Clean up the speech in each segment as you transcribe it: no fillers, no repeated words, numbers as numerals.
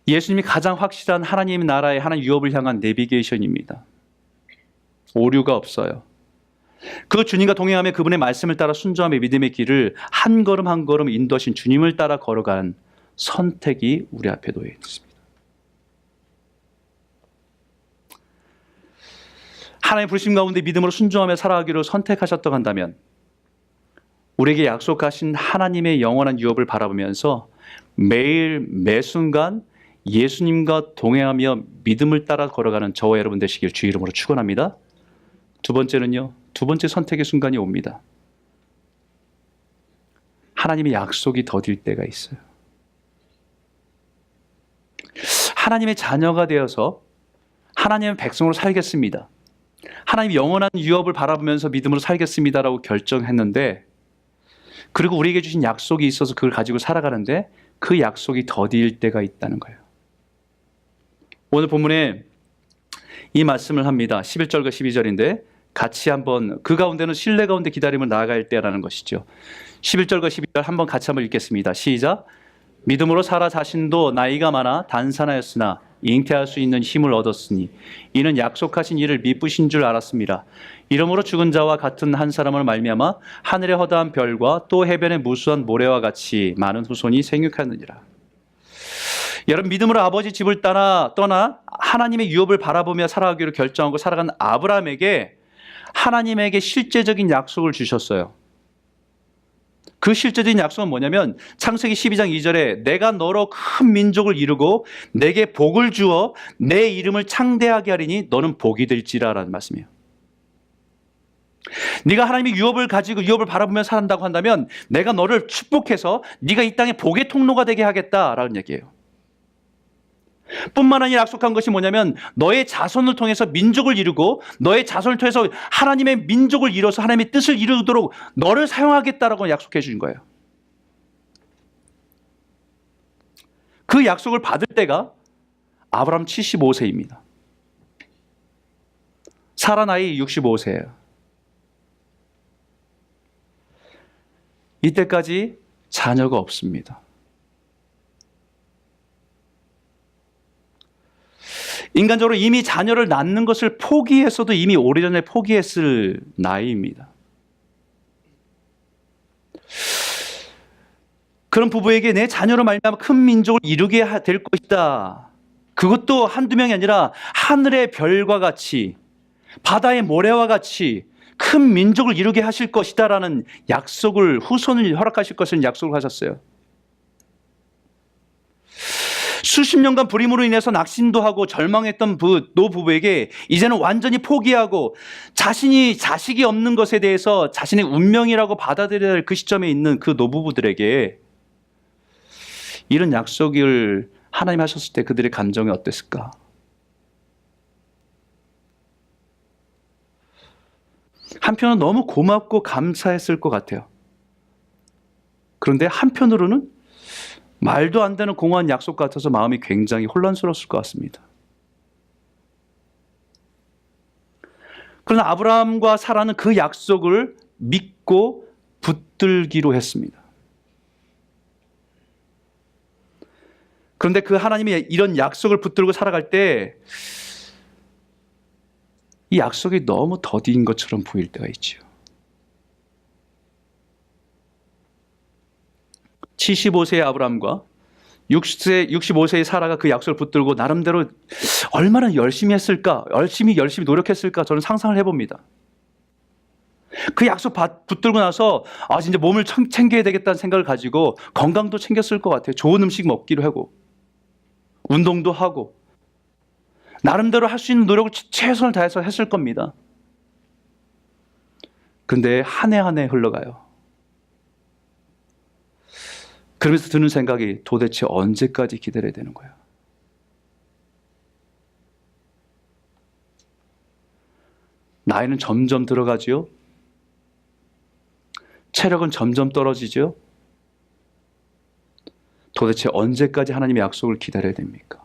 예수님이 가장 확실한 하나님 나라의 하나님 유업을 향한 내비게이션입니다. 오류가 없어요. 그 주님과 동행하며 그분의 말씀을 따라 순종하며 믿음의 길을 한 걸음 한 걸음 인도하신 주님을 따라 걸어가는 선택이 우리 앞에 놓여 있습니다. 하나님의 부르심 가운데 믿음으로 순종하며 살아가기로 선택하셨다고 한다면 우리에게 약속하신 하나님의 영원한 유업을 바라보면서 매일 매순간 예수님과 동행하며 믿음을 따라 걸어가는 저와 여러분 되시길 주의 이름으로 축원합니다. 두 번째는요. 두 번째 선택의 순간이 옵니다. 하나님의 약속이 더딜 때가 있어요. 하나님의 자녀가 되어서 하나님의 백성으로 살겠습니다. 하나님의 영원한 유업을 바라보면서 믿음으로 살겠습니다라고 결정했는데, 그리고 우리에게 주신 약속이 있어서 그걸 가지고 살아가는데 그 약속이 더딜 때가 있다는 거예요. 오늘 본문에 이 말씀을 합니다. 11절과 12절인데 같이 한번, 그 가운데는 신뢰 가운데 기다림을 나아갈 때라는 것이죠. 11절과 12절 한번 같이 한번 읽겠습니다. 시작. 믿음으로 사라 자신도 나이가 많아 단산하였으나 잉태할 수 있는 힘을 얻었으니 이는 약속하신 이를 미쁘신 줄 알았습니다. 이러므로 죽은 자와 같은 한 사람을 말미암아 하늘의 허다한 별과 또 해변의 무수한 모래와 같이 많은 후손이 생육하느니라. 여러분, 믿음으로 아버지 집을 떠나 하나님의 유업을 바라보며 살아가기로 결정하고 살아간 아브라함에게 하나님에게 실제적인 약속을 주셨어요. 그 실제적인 약속은 뭐냐면 창세기 12장 2절에 내가 너로 큰 민족을 이루고 내게 복을 주어 내 이름을 창대하게 하리니 너는 복이 될지라 라는 말씀이에요. 네가 하나님의 유업을 가지고 유업을 바라보며 산다고 한다면 내가 너를 축복해서 네가 이 땅에 복의 통로가 되게 하겠다라는 얘기예요. 뿐만 아니라 약속한 것이 뭐냐면 너의 자손을 통해서 민족을 이루고 너의 자손을 통해서 하나님의 민족을 이뤄서 하나님의 뜻을 이루도록 너를 사용하겠다라고 약속해 주신 거예요. 그 약속을 받을 때가 아브라함 75세입니다. 사라 나이 65세예요. 이때까지 자녀가 없습니다. 인간적으로 이미 자녀를 낳는 것을 포기했어도 이미 오래전에 포기했을 나이입니다. 그런 부부에게 내 자녀로 말미암아 큰 민족을 이루게 될 것이다. 그것도 한두 명이 아니라 하늘의 별과 같이 바다의 모래와 같이 큰 민족을 이루게 하실 것이다라는 약속을, 후손을 허락하실 것을 약속을 하셨어요. 수십 년간 불임으로 인해서 낙심도 하고 절망했던 노부부에게 이제는 완전히 포기하고 자식이 없는 것에 대해서 자신의 운명이라고 받아들여야 할 그 시점에 있는 그 노부부들에게 이런 약속을 하나님 하셨을 때 그들의 감정이 어땠을까? 한편은 너무 고맙고 감사했을 것 같아요. 그런데 한편으로는 말도 안 되는 공허한 약속 같아서 마음이 굉장히 혼란스러웠을 것 같습니다. 그러나 아브라함과 사라는 그 약속을 믿고 붙들기로 했습니다. 그런데 그 하나님이 이런 약속을 붙들고 살아갈 때 이 약속이 너무 더딘 것처럼 보일 때가 있죠. 75세의 아브라함과 65세의 사라가 그 약속을 붙들고 나름대로 얼마나 열심히 했을까, 열심히 노력했을까 저는 상상을 해봅니다. 그 약속 붙들고 나서 진짜 몸을 챙겨야 되겠다는 생각을 가지고 건강도 챙겼을 것 같아요. 좋은 음식 먹기로 하고 운동도 하고 나름대로 할 수 있는 노력을 최선을 다해서 했을 겁니다. 근데 한 해 한 해 흘러가요. 그러면서 드는 생각이 도대체 언제까지 기다려야 되는 거야? 나이는 점점 들어가지요. 체력은 점점 떨어지죠. 도대체 언제까지 하나님의 약속을 기다려야 됩니까?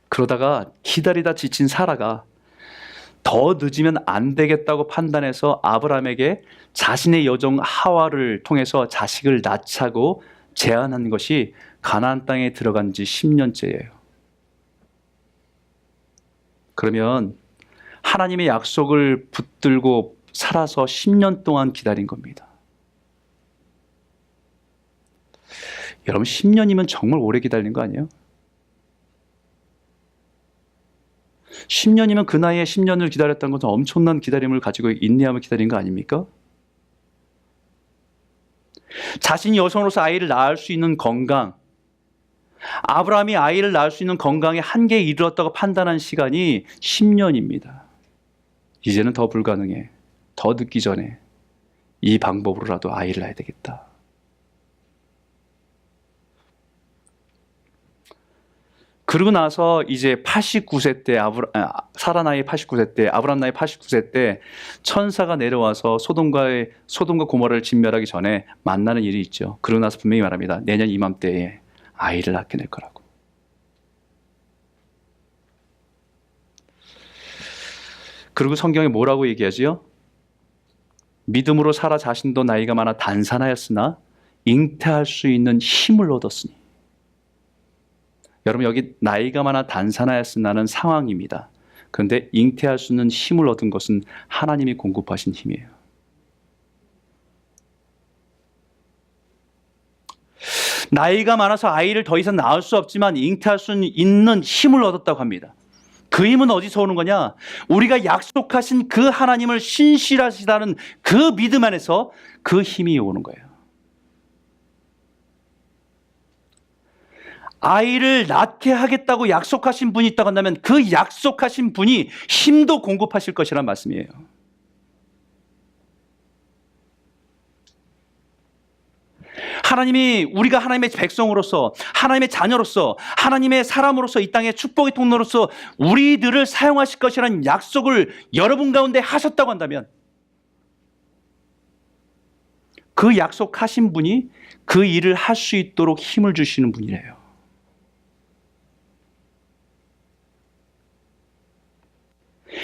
그러다가 기다리다 지친 사라가 더 늦으면 안 되겠다고 판단해서 아브라함에게 자신의 여종 하와를 통해서 자식을 낳자고 제안한 것이 가나안 땅에 들어간 지 10년째예요. 그러면 하나님의 약속을 붙들고 살아서 10년 동안 기다린 겁니다. 여러분 10년이면 정말 오래 기다린 거 아니에요? 10년이면 그 나이에 10년을 기다렸다는 것은 엄청난 기다림을 가지고 인내함을 기다린 거 아닙니까? 자신이 여성으로서 아이를 낳을 수 있는 건강, 아브라함이 아이를 낳을 수 있는 건강의 한계에 이르렀다고 판단한 시간이 10년입니다. 이제는 더 불가능해. 더 늦기 전에 이 방법으로라도 아이를 낳아야 되겠다. 그러고 나서 이제 89세 때 사라 나이 89세 때 아브라함 나이 89세 때 천사가 내려와서 소돔과 고모라를 진멸하기 전에 만나는 일이 있죠. 그러고 나서 분명히 말합니다. 내년 이맘때에 아이를 낳게 될 거라고. 그리고 성경에 뭐라고 얘기하지요? 믿음으로 사라 자신도 나이가 많아 단산하였으나 잉태할 수 있는 힘을 얻었으니. 여러분 여기 나이가 많아 단산하였으나는 상황입니다. 그런데 잉태할 수 있는 힘을 얻은 것은 하나님이 공급하신 힘이에요. 나이가 많아서 아이를 더 이상 낳을 수 없지만 잉태할 수 있는 힘을 얻었다고 합니다. 그 힘은 어디서 오는 거냐? 우리가 약속하신 그 하나님을 신실하시다는 그 믿음 안에서 그 힘이 오는 거예요. 아이를 낳게 하겠다고 약속하신 분이 있다고 한다면 그 약속하신 분이 힘도 공급하실 것이란 말씀이에요. 하나님이 우리가 하나님의 백성으로서 하나님의 자녀로서 하나님의 사람으로서 이 땅의 축복의 통로로서 우리들을 사용하실 것이라는 약속을 여러분 가운데 하셨다고 한다면 그 약속하신 분이 그 일을 할 수 있도록 힘을 주시는 분이래요.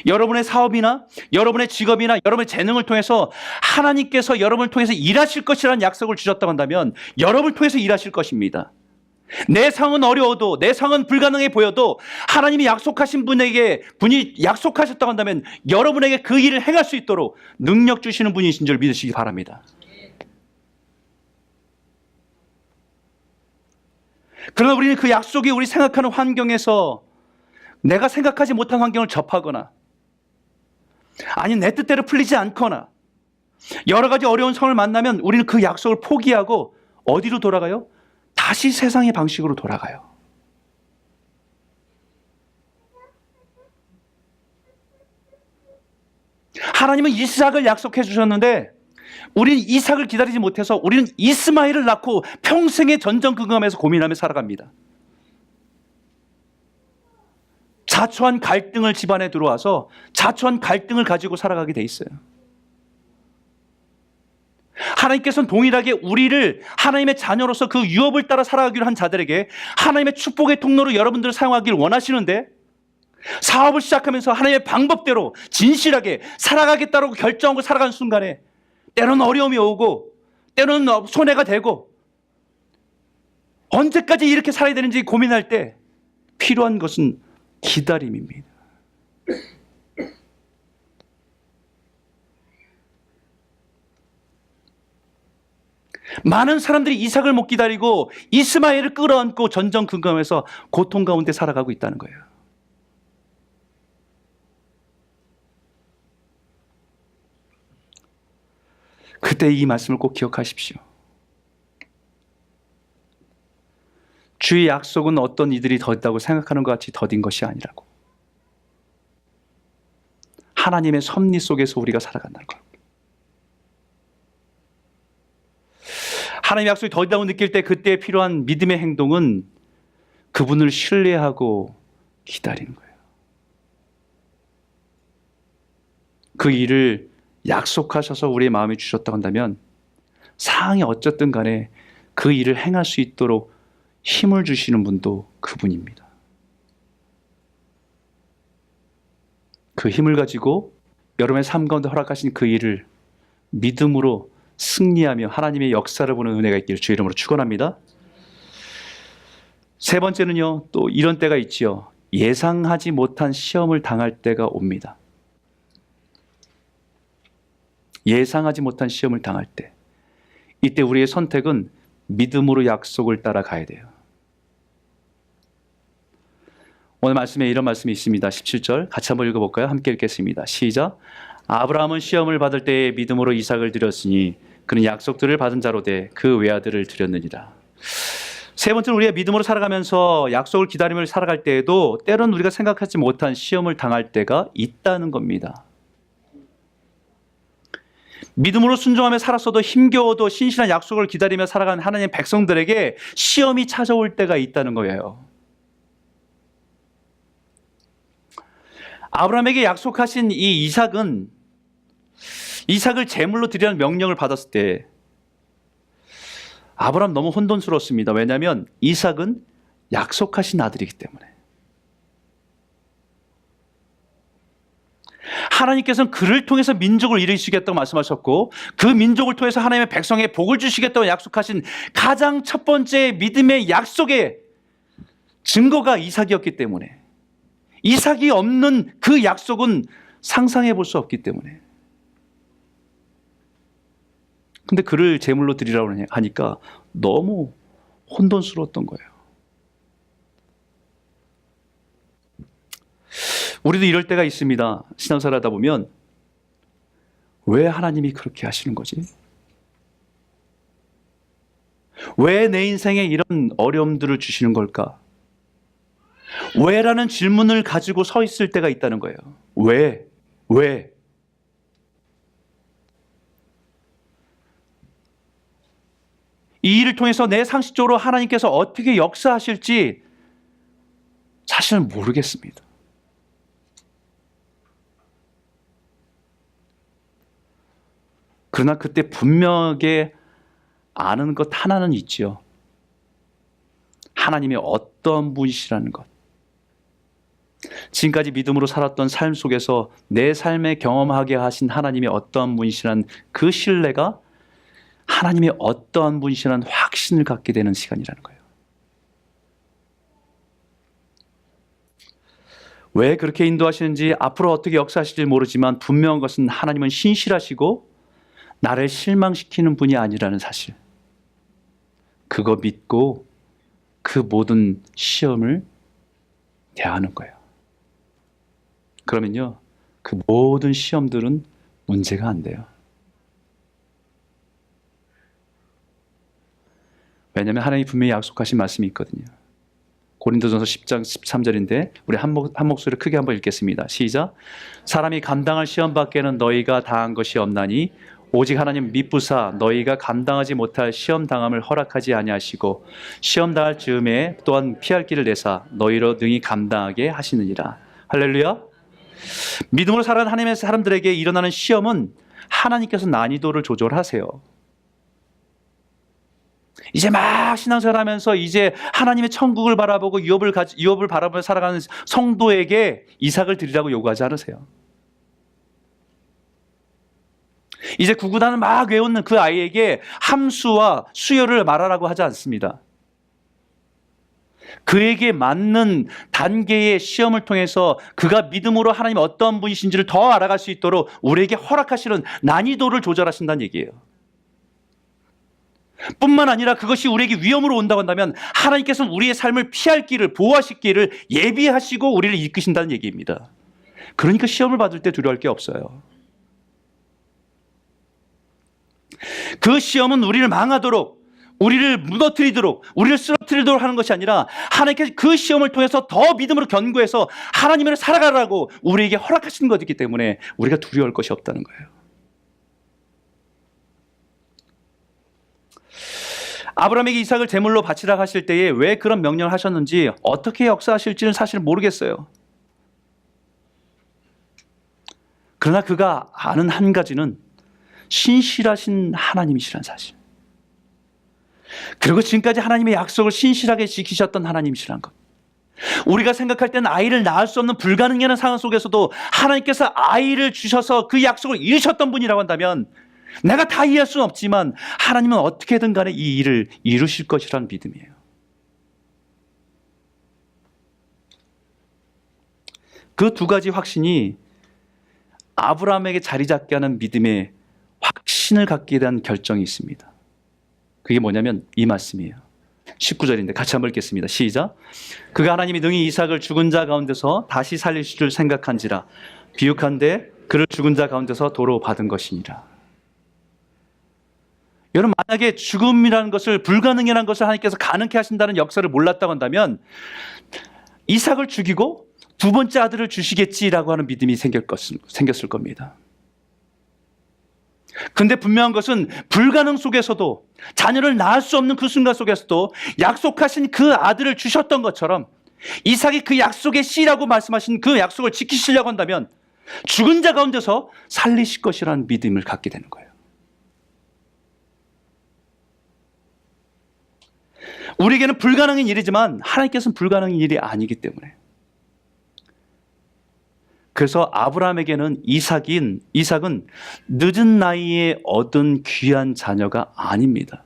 여러분의 사업이나 여러분의 직업이나 여러분의 재능을 통해서 하나님께서 여러분을 통해서 일하실 것이라는 약속을 주셨다고 한다면 여러분을 통해서 일하실 것입니다. 내 상황은 어려워도 내 상황은 불가능해 보여도 하나님이 약속하신 분이 약속하셨다고 한다면 여러분에게 그 일을 행할 수 있도록 능력 주시는 분이신 줄 믿으시기 바랍니다. 그러나 우리는 그 약속이 우리 생각하는 환경에서 내가 생각하지 못한 환경을 접하거나 아니 내 뜻대로 풀리지 않거나 여러 가지 어려운 상황을 만나면 우리는 그 약속을 포기하고 어디로 돌아가요? 다시 세상의 방식으로 돌아가요. 하나님은 이삭을 약속해 주셨는데 우리는 이삭을 기다리지 못해서 우리는 이스마엘을 낳고 평생의 전전긍긍하면서 고민하며 살아갑니다. 자초한 갈등을 집안에 들어와서 자초한 갈등을 가지고 살아가게 돼 있어요. 하나님께서는 동일하게 우리를 하나님의 자녀로서 그 유업을 따라 살아가기로 한 자들에게 하나님의 축복의 통로로 여러분들을 사용하기를 원하시는데 사업을 시작하면서 하나님의 방법대로 진실하게 살아가겠다고 결정하고 살아가는 순간에 때로는 어려움이 오고 때로는 손해가 되고 언제까지 이렇게 살아야 되는지 고민할 때 필요한 것은 기다림입니다. 많은 사람들이 이삭을 못 기다리고 이스마엘을 끌어안고 전전긍긍해서 고통 가운데 살아가고 있다는 거예요. 그때 이 말씀을 꼭 기억하십시오. 주의 약속은 어떤 이들이 더디다고 생각하는 것 같이 더딘 것이 아니라고. 하나님의 섭리 속에서 우리가 살아간다는 것. 하나님의 약속이 더디다고 느낄 때 그때 필요한 믿음의 행동은 그분을 신뢰하고 기다리는 거예요. 그 일을 약속하셔서 우리의 마음에 주셨다고 한다면 상황이 어쨌든 간에 그 일을 행할 수 있도록 힘을 주시는 분도 그분입니다. 그 힘을 가지고 여러분의 삶 가운데 허락하신 그 일을 믿음으로 승리하며 하나님의 역사를 보는 은혜가 있기를 주의 이름으로 축원합니다. 세 번째는요, 또 이런 때가 있지요. 예상하지 못한 시험을 당할 때가 옵니다. 예상하지 못한 시험을 당할 때, 이때 우리의 선택은 믿음으로 약속을 따라가야 돼요. 오늘 말씀에 이런 말씀이 있습니다. 17절 같이 한번 읽어볼까요? 함께 읽겠습니다. 시작. 아브라함은 시험을 받을 때에 믿음으로 이삭을 드렸으니 그는 약속들을 받은 자로 돼 그 외아들을 드렸느니라. 세 번째는 우리가 믿음으로 살아가면서 약속을 기다리며 살아갈 때에도 때로는 우리가 생각하지 못한 시험을 당할 때가 있다는 겁니다. 믿음으로 순종하며 살았어도 힘겨워도 신실한 약속을 기다리며 살아가는 하나님의 백성들에게 시험이 찾아올 때가 있다는 거예요. 아브라함에게 약속하신 이 이삭을 제물로 드리라는 명령을 받았을 때 아브라함 너무 혼돈스러웠습니다. 왜냐하면 이삭은 약속하신 아들이기 때문에. 하나님께서는 그를 통해서 민족을 이루시겠다고 말씀하셨고 그 민족을 통해서 하나님의 백성에게 복을 주시겠다고 약속하신 가장 첫 번째 믿음의 약속의 증거가 이삭이었기 때문에, 이삭이 없는 그 약속은 상상해 볼 수 없기 때문에. 근데 그를 제물로 드리라고 하니까 너무 혼돈스러웠던 거예요. 우리도 이럴 때가 있습니다. 신앙생활 하다 보면 왜 하나님이 그렇게 하시는 거지? 왜 내 인생에 이런 어려움들을 주시는 걸까? 왜라는 질문을 가지고 서 있을 때가 있다는 거예요. 왜? 이 일을 통해서 내 상식적으로 하나님께서 어떻게 역사하실지 사실은 모르겠습니다. 그러나 그때 분명하게 아는 것 하나는 있지요. 하나님의 어떤 분이시라는 것. 지금까지 믿음으로 살았던 삶 속에서 내 삶에 경험하게 하신 하나님의 어떠한 분이시라는 그 신뢰가 하나님의 어떠한 분이시라는 확신을 갖게 되는 시간이라는 거예요. 왜 그렇게 인도하시는지, 앞으로 어떻게 역사하실지 모르지만 분명한 것은 하나님은 신실하시고 나를 실망시키는 분이 아니라는 사실. 그거 믿고 그 모든 시험을 대하는 거예요. 그러면요, 그 모든 시험들은 문제가 안 돼요. 왜냐하면 하나님이 분명히 약속하신 말씀이 있거든요. 고린도전서 10장 13절인데 우리 한 목소리를 크게 한번 읽겠습니다. 시작. 사람이 감당할 시험 밖에는 너희가 당한 것이 없나니 오직 하나님 미쁘사 너희가 감당하지 못할 시험 당함을 허락하지 아니하시고 시험 당할 즈음에 또한 피할 길을 내사 너희로 능히 감당하게 하시느니라. 할렐루야. 믿음으로 살아가는 하나님의 사람들에게 일어나는 시험은 하나님께서 난이도를 조절하세요. 이제 막 신앙생활하면서 이제 하나님의 천국을 바라보고 유업을 바라보며 살아가는 성도에게 이삭을 드리라고 요구하지 않으세요. 이제 구구단을 막 외우는 그 아이에게 함수와 수열을 말하라고 하지 않습니다. 그에게 맞는 단계의 시험을 통해서 그가 믿음으로 하나님 어떤 분이신지를 더 알아갈 수 있도록 우리에게 허락하시는 난이도를 조절하신다는 얘기예요. 뿐만 아니라 그것이 우리에게 위험으로 온다고 한다면 하나님께서는 우리의 삶을 피할 길을, 보호하실 길을 예비하시고 우리를 이끄신다는 얘기입니다. 그러니까 시험을 받을 때 두려워할 게 없어요. 그 시험은 우리를 망하도록, 우리를 무너뜨리도록, 우리를 쓰러뜨리도록 하는 것이 아니라 하나님께서 그 시험을 통해서 더 믿음으로 견고해서 하나님을 살아가라고 우리에게 허락하시는 것이기 때문에 우리가 두려워할 것이 없다는 거예요. 아브라함에게 이삭을 제물로 바치라 하실 때에 왜 그런 명령을 하셨는지, 어떻게 역사하실지는 사실 모르겠어요. 그러나 그가 아는 한 가지는 신실하신 하나님이시라는 사실. 그리고 지금까지 하나님의 약속을 신실하게 지키셨던 하나님이시라는 것. 우리가 생각할 때는 아이를 낳을 수 없는 불가능한 상황 속에서도 하나님께서 아이를 주셔서 그 약속을 이루셨던 분이라고 한다면, 내가 다 이해할 수는 없지만 하나님은 어떻게든 간에 이 일을 이루실 것이라는 믿음이에요. 그 두 가지 확신이 아브라함에게 자리 잡게 하는 믿음의 확신을 갖게 된 결정이 있습니다. 그게 뭐냐면 이 말씀이에요. 19절인데 같이 한번 읽겠습니다. 시작. 그가 하나님이 능히 이삭을 죽은 자 가운데서 다시 살리실 줄 생각한지라 비육한데 그를 죽은 자 가운데서 도로 받은 것이니라. 여러분, 만약에 죽음이라는 것을, 불가능이라는 것을 하나님께서 가능케 하신다는 역사를 몰랐다고 한다면 이삭을 죽이고 두 번째 아들을 주시겠지라고 하는 믿음이 생겼을 겁니다. 근데 분명한 것은 불가능 속에서도, 자녀를 낳을 수 없는 그 순간 속에서도 약속하신 그 아들을 주셨던 것처럼 이삭이 그 약속의 씨라고 말씀하신 그 약속을 지키시려고 한다면 죽은 자 가운데서 살리실 것이라는 믿음을 갖게 되는 거예요. 우리에게는 불가능한 일이지만 하나님께서는 불가능한 일이 아니기 때문에, 그래서 아브라함에게는 이삭은 늦은 나이에 얻은 귀한 자녀가 아닙니다.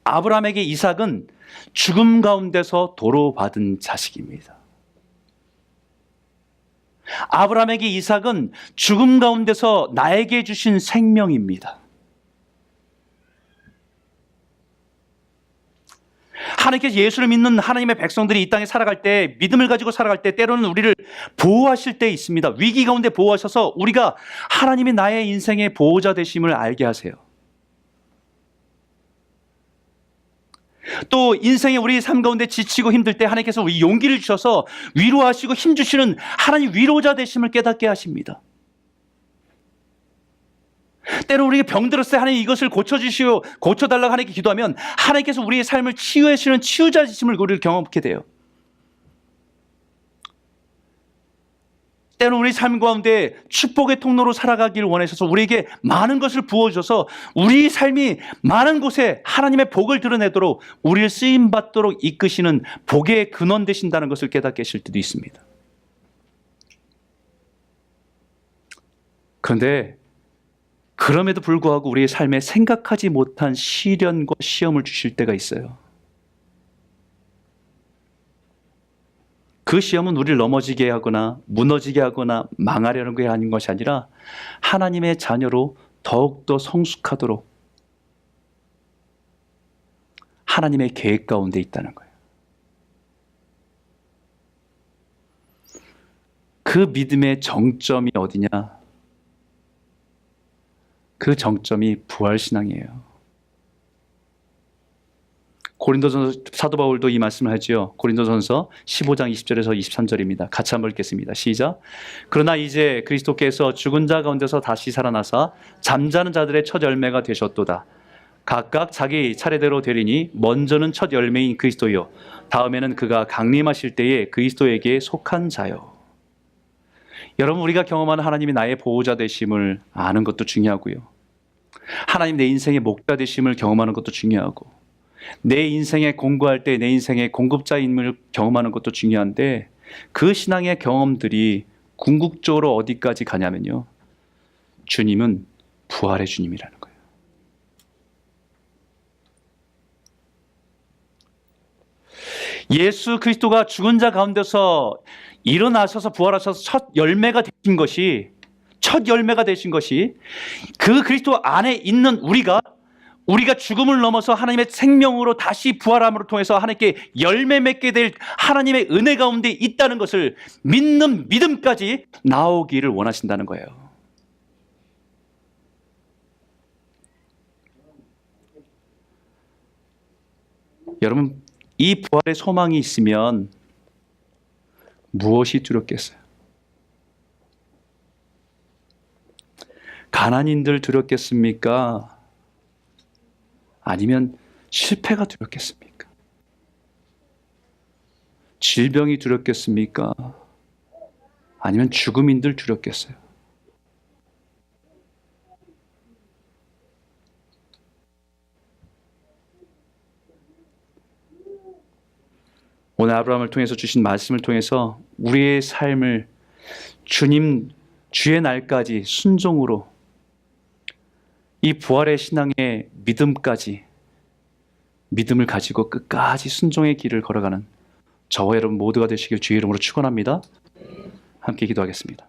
아브라함에게 이삭은 죽음 가운데서 도로받은 자식입니다. 아브라함에게 이삭은 죽음 가운데서 나에게 주신 생명입니다. 하나님께서 예수를 믿는 하나님의 백성들이 이 땅에 살아갈 때, 믿음을 가지고 살아갈 때 때로는 우리를 보호하실 때 있습니다. 위기 가운데 보호하셔서 우리가 하나님이 나의 인생의 보호자 되심을 알게 하세요. 또 인생의 우리 삶 가운데 지치고 힘들 때 하나님께서 우리 용기를 주셔서 위로하시고 힘주시는 하나님 위로자 되심을 깨닫게 하십니다. 때로 우리가 병들었을 때 하나님 이것을 고쳐주시오, 고쳐달라고 하나님께 기도하면 하나님께서 우리의 삶을 치유해 주시는 치유자이심을 우리를 경험하게 돼요. 때로 우리 삶 가운데 축복의 통로로 살아가기를 원하셔서 우리에게 많은 것을 부어주셔서 우리 삶이 많은 곳에 하나님의 복을 드러내도록 우리를 쓰임받도록 이끄시는 복의 근원 되신다는 것을 깨닫게 하실 때도 있습니다. 그런데 그럼에도 불구하고 우리의 삶에 생각하지 못한 시련과 시험을 주실 때가 있어요. 그 시험은 우리를 넘어지게 하거나 무너지게 하거나 망하려는 게 아닌 것이 아니라 하나님의 자녀로 더욱더 성숙하도록 하나님의 계획 가운데 있다는 거예요. 그 믿음의 정점이 어디냐? 그 정점이 부활신앙이에요. 고린도전서 사도 바울도 이 말씀을 하죠. 고린도전서 15장 20절에서 23절입니다. 같이 한번 읽겠습니다. 시작. 그러나 이제 그리스도께서 죽은 자 가운데서 다시 살아나사 잠자는 자들의 첫 열매가 되셨도다. 각각 자기 차례대로 되리니 먼저는 첫 열매인 그리스도요, 다음에는 그가 강림하실 때에 그리스도에게 속한 자요. 여러분, 우리가 경험하는 하나님이 나의 보호자 되심을 아는 것도 중요하고요, 하나님 내 인생의 목자 되심을 경험하는 것도 중요하고, 내 인생에 공부할 때 내 인생의 공급자임을 경험하는 것도 중요한데, 그 신앙의 경험들이 궁극적으로 어디까지 가냐면요, 주님은 부활의 주님이라는 거예요. 예수 그리스도가 죽은 자 가운데서 일어나셔서 부활하셔서 첫 열매가 되신 것이 그 그리스도 안에 있는 우리가 죽음을 넘어서 하나님의 생명으로 다시 부활함으로 통해서 하나님께 열매 맺게 될 하나님의 은혜 가운데 있다는 것을 믿는 믿음까지 나오기를 원하신다는 거예요. 여러분, 이 부활의 소망이 있으면 무엇이 두렵겠어요? 가난인들 두렵겠습니까? 아니면 실패가 두렵겠습니까? 질병이 두렵겠습니까? 아니면 죽음인들 두렵겠어요? 오늘 아브라함을 통해서 주신 말씀을 통해서 우리의 삶을 주님 주의 날까지 순종으로 이 부활의 신앙의 믿음까지 믿음을 가지고 끝까지 순종의 길을 걸어가는 저와 여러분 모두가 되시길 주의 이름으로 축원합니다. 함께 기도하겠습니다.